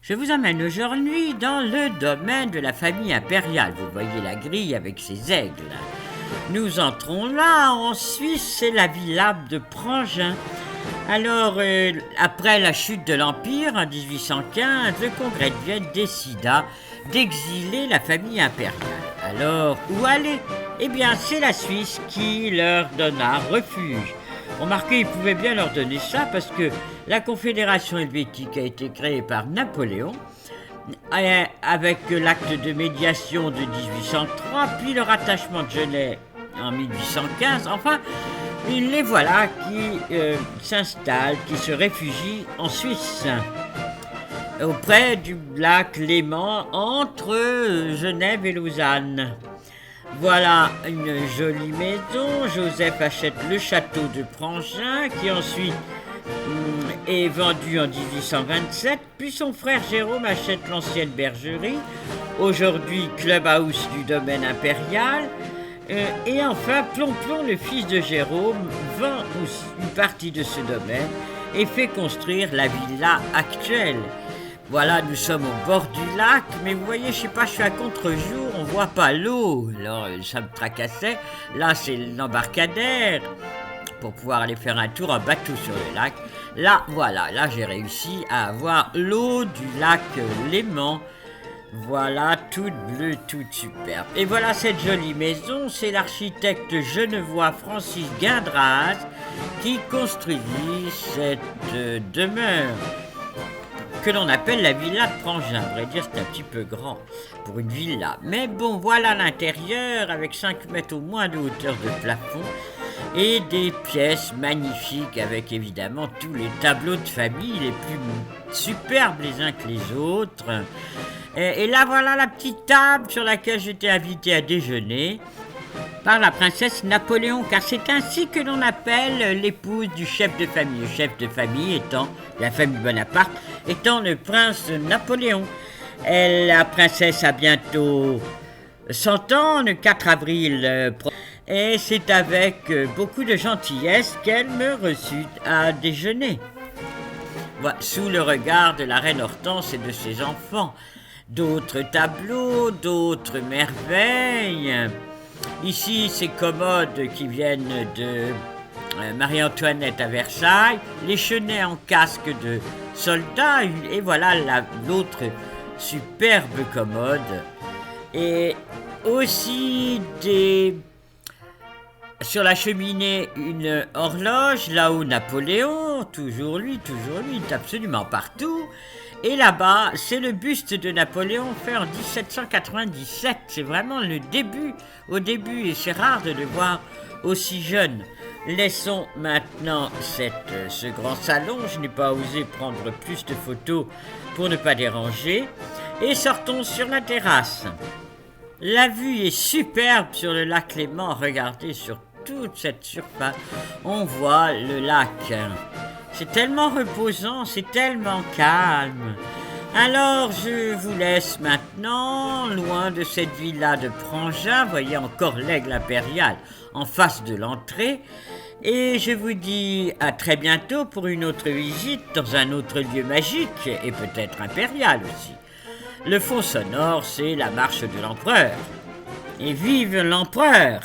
Je vous emmène aujourd'hui dans le domaine de la famille impériale. Vous voyez la grille avec ses aigles. Nous entrons là, en Suisse, c'est la villa de Prangin. Alors, après la chute de l'Empire en 1815, le Congrès de Vienne décida d'exiler la famille impériale. Alors, où aller? Eh bien, c'est la Suisse qui leur donna refuge. Remarquez, ils pouvaient bien leur donner ça parce que la Confédération helvétique a été créée par Napoléon avec l'acte de médiation de 1803, puis le rattachement de Genève en 1815. Enfin, les voilà qui s'installent, qui se réfugient en Suisse, auprès du lac Léman, entre Genève et Lausanne. Voilà une jolie maison. Joseph achète le château de Prangin, qui ensuite est vendu en 1827. Puis son frère Jérôme achète l'ancienne bergerie, aujourd'hui clubhouse du domaine impérial. Et enfin, Plomplon, le fils de Jérôme, vend une partie de ce domaine et fait construire la villa actuelle. Voilà, nous sommes au bord du lac, mais vous voyez, je sais pas, je suis à contre-jour, on voit pas l'eau, alors ça me tracassait. Là, c'est l'embarcadère pour pouvoir aller faire un tour en bateau sur le lac. Là, voilà, là j'ai réussi à avoir l'eau du lac Léman. Voilà, toute bleue, toute superbe. Et voilà cette jolie maison, c'est l'architecte genevois Francis Guindras qui construisit cette demeure que l'on appelle la villa de Prangin. À vrai dire, c'est un petit peu grand pour une villa. Mais bon, voilà l'intérieur avec 5 mètres au moins de hauteur de plafond et des pièces magnifiques avec évidemment tous les tableaux de famille les plus superbes les uns que les autres. Et là, voilà la petite table sur laquelle j'étais invité à déjeuner par la princesse Napoléon, car c'est ainsi que l'on appelle l'épouse du chef de famille. Le chef de famille étant, la famille Bonaparte, étant le prince Napoléon. La princesse a bientôt 100 ans, le 4 avril et c'est avec beaucoup de gentillesse qu'elle me reçut à déjeuner. Voilà, sous le regard de la reine Hortense et de ses enfants. D'autres tableaux, d'autres merveilles. Ici, ces commodes qui viennent de Marie-Antoinette à Versailles, les chenets en casque de soldats, et voilà l'autre superbe commode. Et aussi sur la cheminée, une horloge, là-haut Napoléon, toujours lui, il est absolument partout. Et là-bas, c'est le buste de Napoléon fait en 1797. C'est vraiment le début, au début, et c'est rare de le voir aussi jeune. Laissons maintenant ce grand salon. Je n'ai pas osé prendre plus de photos pour ne pas déranger. Et sortons sur la terrasse. La vue est superbe sur le lac Léman. Regardez sur toute cette surface. On voit le lac. C'est tellement reposant, c'est tellement calme. Alors, je vous laisse maintenant, loin de cette villa de Prangin. Voyez encore l'aigle impérial en face de l'entrée. Et je vous dis à très bientôt pour une autre visite dans un autre lieu magique et peut-être impérial aussi. Le fond sonore, c'est la marche de l'empereur. Et vive l'empereur!